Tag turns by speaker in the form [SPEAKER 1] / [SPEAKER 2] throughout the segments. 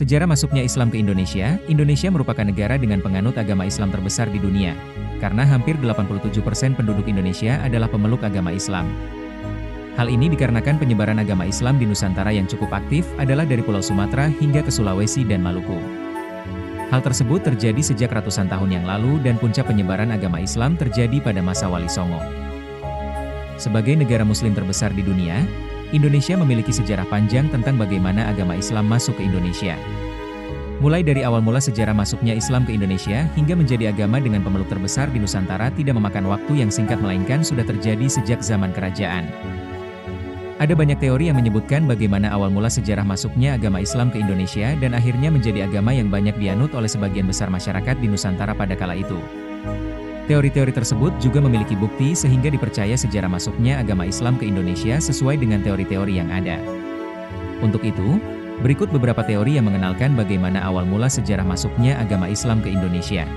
[SPEAKER 1] Sejarah masuknya Islam ke Indonesia, Indonesia merupakan negara dengan penganut agama Islam terbesar di dunia, karena hampir 87% penduduk Indonesia adalah pemeluk agama Islam. Hal ini dikarenakan penyebaran agama Islam di Nusantara yang cukup aktif adalah dari Pulau Sumatera hingga ke Sulawesi dan Maluku. Hal tersebut terjadi sejak ratusan tahun yang lalu dan puncak penyebaran agama Islam terjadi pada masa Wali Songo. Sebagai negara Muslim terbesar di dunia, Indonesia memiliki sejarah panjang tentang bagaimana agama Islam masuk ke Indonesia. Mulai dari awal mula sejarah masuknya Islam ke Indonesia hingga menjadi agama dengan pemeluk terbesar di Nusantara tidak memakan waktu yang singkat melainkan sudah terjadi sejak zaman kerajaan. Ada banyak teori yang menyebutkan bagaimana awal mula sejarah masuknya agama Islam ke Indonesia dan akhirnya menjadi agama yang banyak dianut oleh sebagian besar masyarakat di Nusantara pada kala itu. Teori-teori tersebut juga memiliki bukti sehingga dipercaya sejarah masuknya agama Islam ke Indonesia sesuai dengan teori-teori yang ada. Untuk itu, berikut beberapa teori yang mengenalkan bagaimana awal mula sejarah masuknya agama Islam ke Indonesia.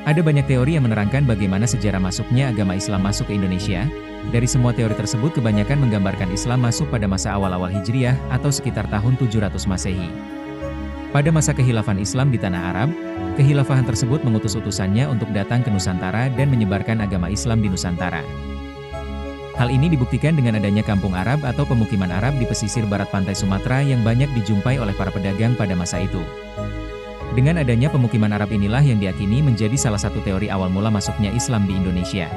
[SPEAKER 1] Ada banyak teori yang menerangkan bagaimana sejarah masuknya agama Islam masuk ke Indonesia. Dari semua teori tersebut kebanyakan menggambarkan Islam masuk pada masa awal-awal Hijriah atau sekitar tahun 700 Masehi. Pada masa kehilafan Islam di Tanah Arab, kehilafahan tersebut mengutus utusannya untuk datang ke Nusantara dan menyebarkan agama Islam di Nusantara. Hal ini dibuktikan dengan adanya kampung Arab atau pemukiman Arab di pesisir barat pantai Sumatera yang banyak dijumpai oleh para pedagang pada masa itu. Dengan adanya pemukiman Arab inilah yang diyakini menjadi salah satu teori awal mula masuknya Islam di Indonesia.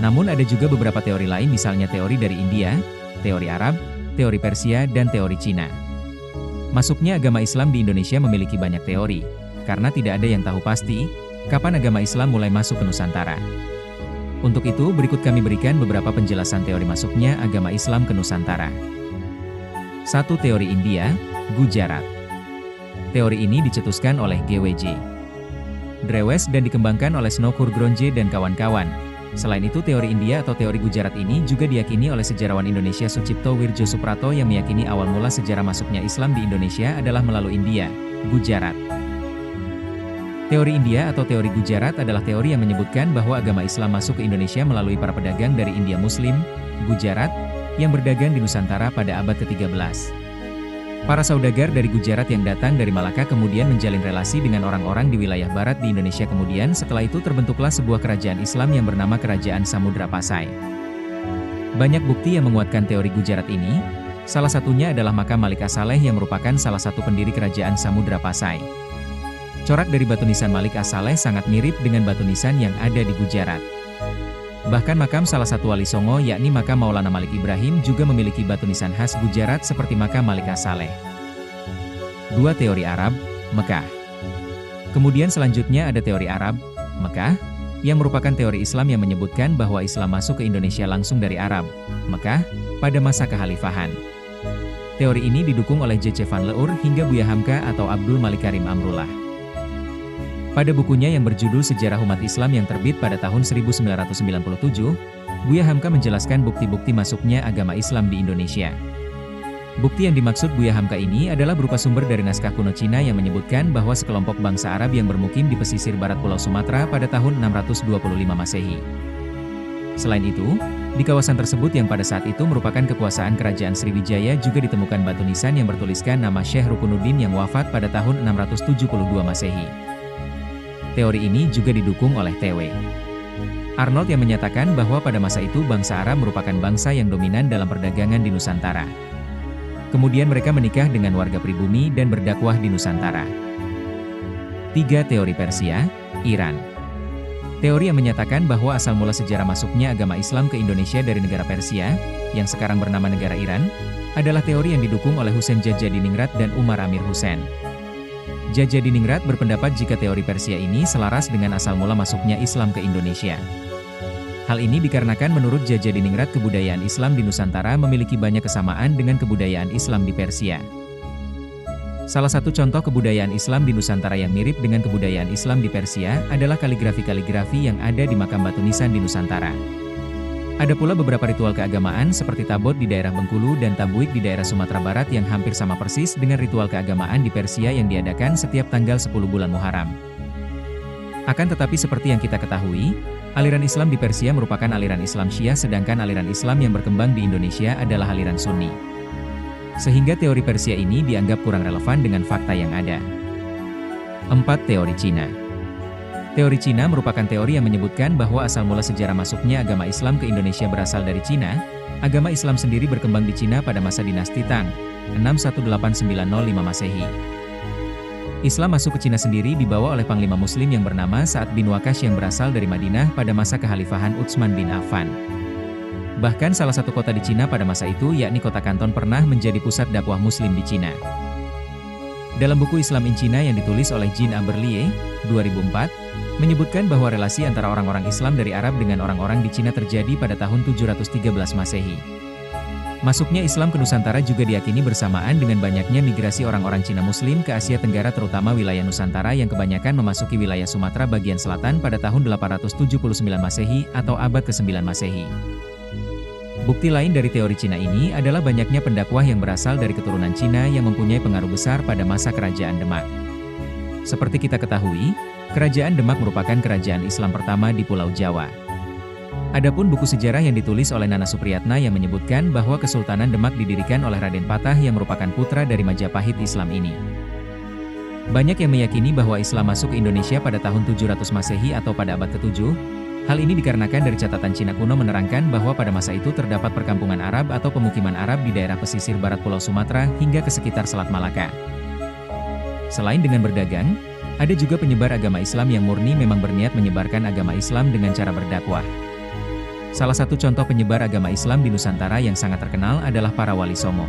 [SPEAKER 1] Namun ada juga beberapa teori lain misalnya teori dari India, teori Arab, teori Persia, dan teori Cina. Masuknya agama Islam di Indonesia memiliki banyak teori, karena tidak ada yang tahu pasti, kapan agama Islam mulai masuk ke Nusantara. Untuk itu berikut kami berikan beberapa penjelasan teori masuknya agama Islam ke Nusantara. 1. Teori India, Gujarat. Teori ini dicetuskan oleh G.W.J. Drewes dan dikembangkan oleh Snokur Gronje dan kawan-kawan. Selain itu teori India atau teori Gujarat ini juga diyakini oleh sejarawan Indonesia Sucipto Wirjo Suprato yang meyakini awal mula sejarah masuknya Islam di Indonesia adalah melalui India, Gujarat. Teori India atau teori Gujarat adalah teori yang menyebutkan bahwa agama Islam masuk ke Indonesia melalui para pedagang dari India Muslim, Gujarat, yang berdagang di Nusantara pada abad ke-13. Para saudagar dari Gujarat yang datang dari Malaka kemudian menjalin relasi dengan orang-orang di wilayah barat di Indonesia kemudian setelah itu terbentuklah sebuah kerajaan Islam yang bernama Kerajaan Samudra Pasai. Banyak bukti yang menguatkan teori Gujarat ini, salah satunya adalah makam Malik As-Saleh yang merupakan salah satu pendiri Kerajaan Samudra Pasai. Corak dari batu nisan Malik As-Saleh sangat mirip dengan batu nisan yang ada di Gujarat. Bahkan makam salah satu wali Songo yakni makam Maulana Malik Ibrahim juga memiliki batu nisan khas Gujarat seperti makam Malik As-Saleh. 2. Teori Arab, Mekah. Kemudian selanjutnya ada teori Arab, Mekah, yang merupakan teori Islam yang menyebutkan bahwa Islam masuk ke Indonesia langsung dari Arab, Mekah, pada masa kekhalifahan. Teori ini didukung oleh J.C. Van Leur hingga Buya Hamka atau Abdul Malik Karim Amrullah. Pada bukunya yang berjudul Sejarah Umat Islam yang terbit pada tahun 1997, Buya Hamka menjelaskan bukti-bukti masuknya agama Islam di Indonesia. Bukti yang dimaksud Buya Hamka ini adalah berupa sumber dari naskah kuno Cina yang menyebutkan bahwa sekelompok bangsa Arab yang bermukim di pesisir barat Pulau Sumatera pada tahun 625 Masehi. Selain itu, di kawasan tersebut yang pada saat itu merupakan kekuasaan Kerajaan Sriwijaya juga ditemukan batu nisan yang bertuliskan nama Syekh Rukunuddin yang wafat pada tahun 672 Masehi. Teori ini juga didukung oleh T.W. Arnold yang menyatakan bahwa pada masa itu bangsa Arab merupakan bangsa yang dominan dalam perdagangan di Nusantara. Kemudian mereka menikah dengan warga pribumi dan berdakwah di Nusantara. 3. Teori Persia, Iran. Teori yang menyatakan bahwa asal mula sejarah masuknya agama Islam ke Indonesia dari negara Persia, yang sekarang bernama negara Iran, adalah teori yang didukung oleh Husain Jajadiningrat dan Umar Amir Hussein. Jajadiningrat berpendapat jika teori Persia ini selaras dengan asal mula masuknya Islam ke Indonesia. Hal ini dikarenakan menurut Jajadiningrat kebudayaan Islam di Nusantara memiliki banyak kesamaan dengan kebudayaan Islam di Persia. Salah satu contoh kebudayaan Islam di Nusantara yang mirip dengan kebudayaan Islam di Persia adalah kaligrafi-kaligrafi yang ada di makam batu nisan di Nusantara. Ada pula beberapa ritual keagamaan seperti tabot di daerah Bengkulu dan tabuik di daerah Sumatera Barat yang hampir sama persis dengan ritual keagamaan di Persia yang diadakan setiap tanggal 10 bulan Muharram. Akan tetapi seperti yang kita ketahui, aliran Islam di Persia merupakan aliran Islam Syiah sedangkan aliran Islam yang berkembang di Indonesia adalah aliran Sunni. Sehingga teori Persia ini dianggap kurang relevan dengan fakta yang ada. 4. Teori Cina. Teori Cina merupakan teori yang menyebutkan bahwa asal mula sejarah masuknya agama Islam ke Indonesia berasal dari Cina. Agama Islam sendiri berkembang di Cina pada masa dinasti Tang, 618-905 Masehi. Islam masuk ke Cina sendiri dibawa oleh Panglima Muslim yang bernama Sa'ad bin Waqqas yang berasal dari Madinah pada masa kekhalifahan Utsman bin Affan. Bahkan salah satu kota di Cina pada masa itu yakni kota Kanton pernah menjadi pusat dakwah Muslim di Cina. Dalam buku Islam in China yang ditulis oleh Jean Aberlie, 2004, menyebutkan bahwa relasi antara orang-orang Islam dari Arab dengan orang-orang di Cina terjadi pada tahun 713 Masehi. Masuknya Islam ke Nusantara juga diyakini bersamaan dengan banyaknya migrasi orang-orang Cina Muslim ke Asia Tenggara terutama wilayah Nusantara yang kebanyakan memasuki wilayah Sumatera bagian selatan pada tahun 879 Masehi atau abad ke-9 Masehi. Bukti lain dari teori Cina ini adalah banyaknya pendakwah yang berasal dari keturunan Cina yang mempunyai pengaruh besar pada masa kerajaan Demak. Seperti kita ketahui, kerajaan Demak merupakan kerajaan Islam pertama di Pulau Jawa. Adapun buku sejarah yang ditulis oleh Nana Supriyatna yang menyebutkan bahwa Kesultanan Demak didirikan oleh Raden Patah yang merupakan putra dari Majapahit Islam ini. Banyak yang meyakini bahwa Islam masuk ke Indonesia pada tahun 700 Masehi atau pada abad ke-7. Hal ini dikarenakan dari catatan Cina kuno menerangkan bahwa pada masa itu terdapat perkampungan Arab atau pemukiman Arab di daerah pesisir barat Pulau Sumatera hingga ke sekitar Selat Malaka. Selain dengan berdagang, ada juga penyebar agama Islam yang murni memang berniat menyebarkan agama Islam dengan cara berdakwah. Salah satu contoh penyebar agama Islam di Nusantara yang sangat terkenal adalah para Wali Songo.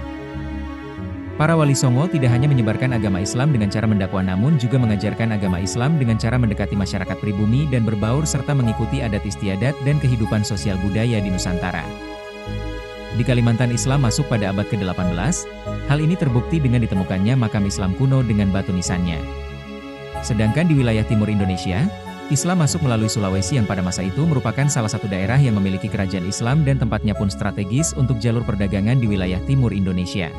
[SPEAKER 1] Para Wali Songo tidak hanya menyebarkan agama Islam dengan cara mendakwah namun juga mengajarkan agama Islam dengan cara mendekati masyarakat pribumi dan berbaur serta mengikuti adat istiadat dan kehidupan sosial budaya di Nusantara. Di Kalimantan Islam masuk pada abad ke-18, hal ini terbukti dengan ditemukannya makam Islam kuno dengan batu nisannya. Sedangkan di wilayah timur Indonesia, Islam masuk melalui Sulawesi yang pada masa itu merupakan salah satu daerah yang memiliki kerajaan Islam dan tempatnya pun strategis untuk jalur perdagangan di wilayah timur Indonesia.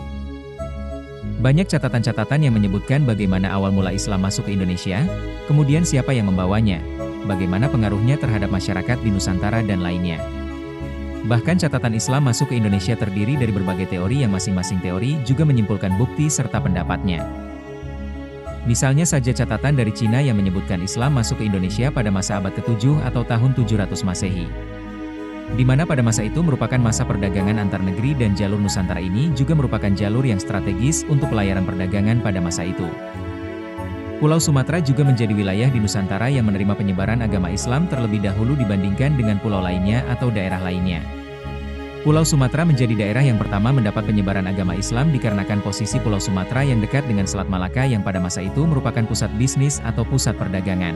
[SPEAKER 1] Banyak catatan-catatan yang menyebutkan bagaimana awal mula Islam masuk ke Indonesia, kemudian siapa yang membawanya, bagaimana pengaruhnya terhadap masyarakat di Nusantara dan lainnya. Bahkan catatan Islam masuk ke Indonesia terdiri dari berbagai teori yang masing-masing teori juga menyimpulkan bukti serta pendapatnya. Misalnya saja catatan dari Cina yang menyebutkan Islam masuk ke Indonesia pada masa abad ke-7 atau tahun 700 Masehi. Di mana pada masa itu merupakan masa perdagangan antar negeri dan jalur Nusantara ini juga merupakan jalur yang strategis untuk pelayaran perdagangan pada masa itu. Pulau Sumatera juga menjadi wilayah di Nusantara yang menerima penyebaran agama Islam terlebih dahulu dibandingkan dengan pulau lainnya atau daerah lainnya. Pulau Sumatera menjadi daerah yang pertama mendapat penyebaran agama Islam dikarenakan posisi Pulau Sumatera yang dekat dengan Selat Malaka yang pada masa itu merupakan pusat bisnis atau pusat perdagangan.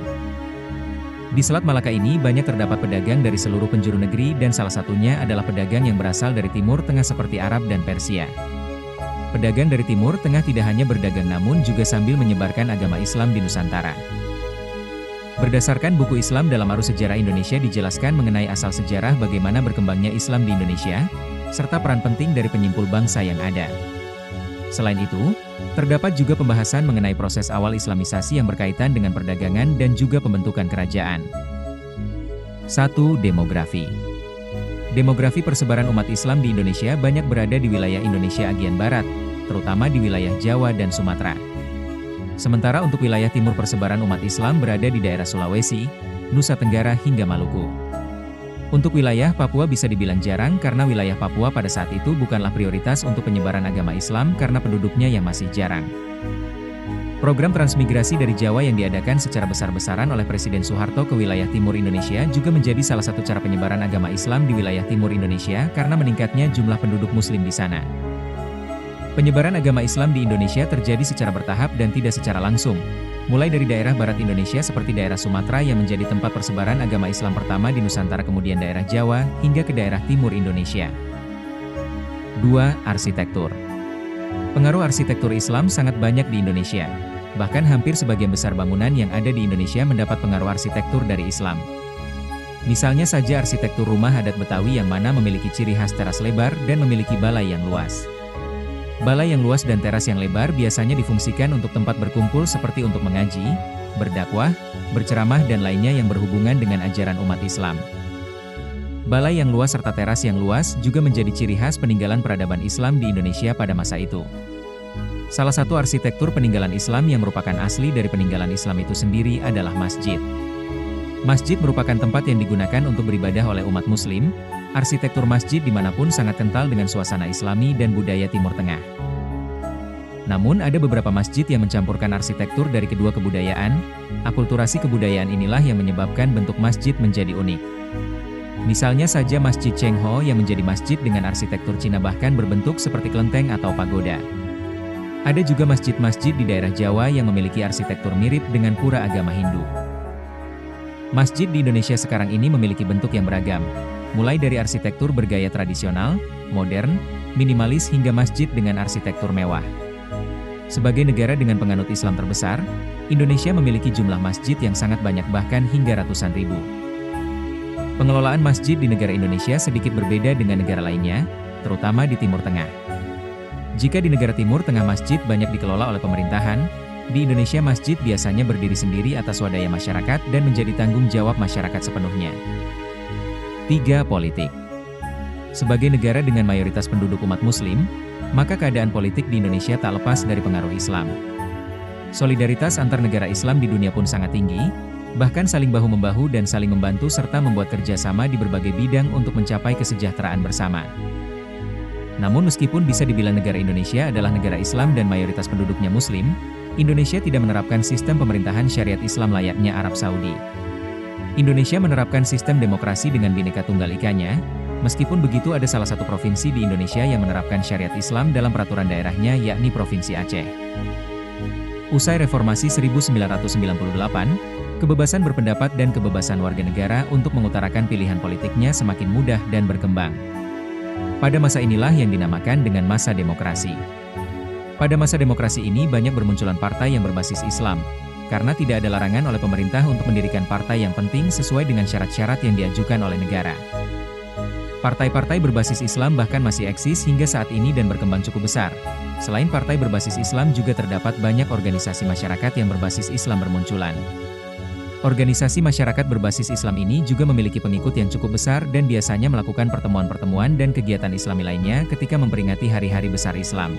[SPEAKER 1] Di Selat Malaka ini banyak terdapat pedagang dari seluruh penjuru negeri dan salah satunya adalah pedagang yang berasal dari Timur Tengah seperti Arab dan Persia. Pedagang dari Timur Tengah tidak hanya berdagang namun juga sambil menyebarkan agama Islam di Nusantara. Berdasarkan buku Islam dalam Arus Sejarah Indonesia dijelaskan mengenai asal sejarah bagaimana berkembangnya Islam di Indonesia, serta peran penting dari penyimpul bangsa yang ada. Selain itu, terdapat juga pembahasan mengenai proses awal Islamisasi yang berkaitan dengan perdagangan dan juga pembentukan kerajaan. 1. Demografi. Demografi persebaran umat Islam di Indonesia banyak berada di wilayah Indonesia bagian barat, terutama di wilayah Jawa dan Sumatera. Sementara untuk wilayah timur persebaran umat Islam berada di daerah Sulawesi, Nusa Tenggara hingga Maluku. Untuk wilayah Papua bisa dibilang jarang karena wilayah Papua pada saat itu bukanlah prioritas untuk penyebaran agama Islam karena penduduknya yang masih jarang. Program transmigrasi dari Jawa yang diadakan secara besar-besaran oleh Presiden Soeharto ke wilayah timur Indonesia juga menjadi salah satu cara penyebaran agama Islam di wilayah timur Indonesia karena meningkatnya jumlah penduduk Muslim di sana. Penyebaran agama Islam di Indonesia terjadi secara bertahap dan tidak secara langsung. Mulai dari daerah barat Indonesia seperti daerah Sumatera yang menjadi tempat persebaran agama Islam pertama di Nusantara kemudian daerah Jawa, hingga ke daerah timur Indonesia. 2. Arsitektur. Pengaruh arsitektur Islam sangat banyak di Indonesia. Bahkan hampir sebagian besar bangunan yang ada di Indonesia mendapat pengaruh arsitektur dari Islam. Misalnya saja arsitektur rumah adat Betawi yang mana memiliki ciri khas teras lebar dan memiliki balai yang luas. Balai yang luas dan teras yang lebar biasanya difungsikan untuk tempat berkumpul seperti untuk mengaji, berdakwah, berceramah dan lainnya yang berhubungan dengan ajaran umat Islam. Balai yang luas serta teras yang luas juga menjadi ciri khas peninggalan peradaban Islam di Indonesia pada masa itu. Salah satu arsitektur peninggalan Islam yang merupakan asli dari peninggalan Islam itu sendiri adalah masjid. Masjid merupakan tempat yang digunakan untuk beribadah oleh umat Muslim. Arsitektur masjid dimanapun sangat kental dengan suasana Islami dan budaya Timur Tengah. Namun ada beberapa masjid yang mencampurkan arsitektur dari kedua kebudayaan. Akulturasi kebudayaan inilah yang menyebabkan bentuk masjid menjadi unik. Misalnya saja Masjid Cheng Ho yang menjadi masjid dengan arsitektur Cina bahkan berbentuk seperti kelenteng atau pagoda. Ada juga masjid-masjid di daerah Jawa yang memiliki arsitektur mirip dengan pura agama Hindu. Masjid di Indonesia sekarang ini memiliki bentuk yang beragam, mulai dari arsitektur bergaya tradisional, modern, minimalis hingga masjid dengan arsitektur mewah. Sebagai negara dengan penganut Islam terbesar, Indonesia memiliki jumlah masjid yang sangat banyak bahkan hingga ratusan ribu. Pengelolaan masjid di negara Indonesia sedikit berbeda dengan negara lainnya, terutama di Timur Tengah. Jika di negara Timur Tengah masjid banyak dikelola oleh pemerintahan, di Indonesia masjid biasanya berdiri sendiri atas swadaya masyarakat dan menjadi tanggung jawab masyarakat sepenuhnya. 3. Politik. Sebagai negara dengan mayoritas penduduk umat Muslim, maka keadaan politik di Indonesia tak lepas dari pengaruh Islam. Solidaritas antar negara Islam di dunia pun sangat tinggi, bahkan saling bahu-membahu dan saling membantu serta membuat kerjasama di berbagai bidang untuk mencapai kesejahteraan bersama. Namun meskipun bisa dibilang negara Indonesia adalah negara Islam dan mayoritas penduduknya Muslim, Indonesia tidak menerapkan sistem pemerintahan syariat Islam layaknya Arab Saudi. Indonesia menerapkan sistem demokrasi dengan Bhinneka Tunggal Ika-nya, meskipun begitu ada salah satu provinsi di Indonesia yang menerapkan syariat Islam dalam peraturan daerahnya yakni Provinsi Aceh. Usai reformasi 1998, kebebasan berpendapat dan kebebasan warga negara untuk mengutarakan pilihan politiknya semakin mudah dan berkembang. Pada masa inilah yang dinamakan dengan masa demokrasi. Pada masa demokrasi ini banyak bermunculan partai yang berbasis Islam, karena tidak ada larangan oleh pemerintah untuk mendirikan partai yang penting sesuai dengan syarat-syarat yang diajukan oleh negara. Partai-partai berbasis Islam bahkan masih eksis hingga saat ini dan berkembang cukup besar. Selain partai berbasis Islam juga terdapat banyak organisasi masyarakat yang berbasis Islam bermunculan. Organisasi masyarakat berbasis Islam ini juga memiliki pengikut yang cukup besar dan biasanya melakukan pertemuan-pertemuan dan kegiatan Islami lainnya ketika memperingati hari-hari besar Islam.